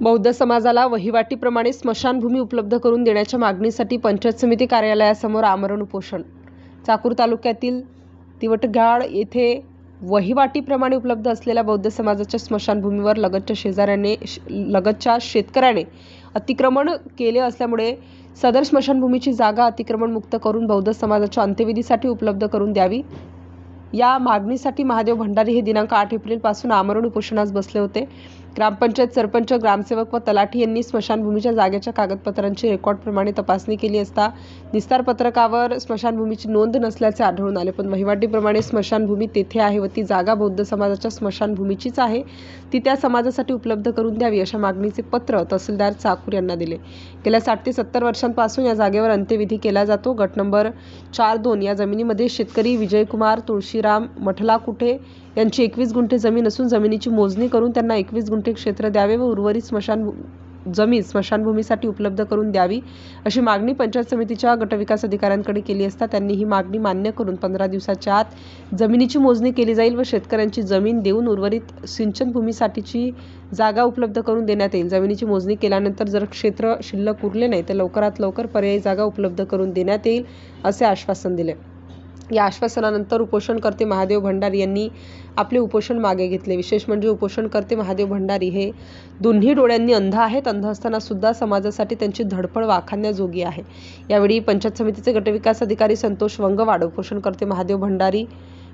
बौद्ध समाजाला वहिवाटीप्रमाणे स्मशानभूमी उपलब्ध करून देण्याच्या मागणीसाठी पंचायत समिती कार्यालयासमोर आमरण उपोषण. चाकूर तालुक्यातील तिवटगाळ येथे वहिवाटीप्रमाणे उपलब्ध असलेल्या बौद्ध समाजाच्या स्मशानभूमीवर लगतच्या शेतकऱ्याने अतिक्रमण केले असल्यामुळे सदर स्मशानभूमीची जागा अतिक्रमणमुक्त करून बौद्ध समाजाच्या अंत्यविधीसाठी उपलब्ध करून द्यावी, या मागणीसाठी महादेव भंडारी हे दिनांक 8 एप्रिलपासून आमरण उपोषणास बसले होते. ग्रामपंचायत सरपंच, ग्रामसेवक व तलाठी यांनी स्मशानभूमीच्या जागेच्या कागदपत्रांची रेकॉर्डप्रमाणे तपासणी केली असता निस्तार पत्रकावर स्मशानभूमीची नोंद नसल्याचे आढळून आले. पण वहिवाटीप्रमाणे स्मशानभूमी तेथे आहे व ती जागा बौद्ध समाजाच्या स्मशानभूमीचीच आहे, ती त्या समाजासाठी उपलब्ध करून द्यावी अशा मागणीचे पत्र तहसीलदार चाकूर यांना दिले. गेल्या 60 ते 70 वर्षांपासून या जागेवर अंत्यविधी केला जातो. गट नंबर 4-2 या जमिनीमध्ये शेतकरी विजयकुमार तुळशीराम मठलाकुटे यांची 21 गुंठे जमीन असून जमिनीची मोजणी करून त्यांना 21 गुंठे क्षेत्र द्यावे व उर्वरित स्मशानभूमीसाठी उपलब्ध करून द्यावी अशी मागणी पंचायत समितीच्या गटविकास अधिकाऱ्यांकडे केली असता त्यांनी ही मागणी मान्य करून 15 दिवसाच्या आत जमिनीची मोजणी केली जाईल व शेतकऱ्यांची जमीन देऊन उर्वरित सिंचनभूमीसाठीची जागा उपलब्ध करून देण्यात येईल. जमिनीची मोजणी केल्यानंतर जर क्षेत्र शिल्लक उरले नाही तर लवकरात लवकर पर्यायी जागा उपलब्ध करून देण्यात येईल असे आश्वासन दिले. या आश्वासनानंतर उपोषणकर्ते महादेव भंडारी यांनी आपले उपोषण मागे घेतले. विशेष म्हणजे उपोषणकर्ते महादेव भंडारी हे दोन्ही डोळ्यांनी अंध आहेत. अंध असताना सुद्धा समाजासाठी त्यांची धडपड वाखाणण्याजोगी आहे. यावेळी पंचायत समितीचे गटविकास अधिकारी संतोष वंगवाड, उपोषणकर्ते महादेव भंडारी,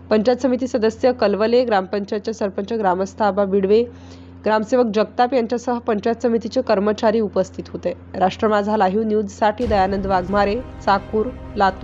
पंचायत समिती सदस्य कलवले, ग्रामपंचायतचे सरपंच ग्रामस्थ आबा बिडवे, ग्रामसेवक जगताप यांच्यासह पंचायत समितीचे कर्मचारी उपस्थित होते. राष्ट्र माझा लाईव्ह न्यूजसाठी दयानंद वाघमारे, चाकूर, लातूर.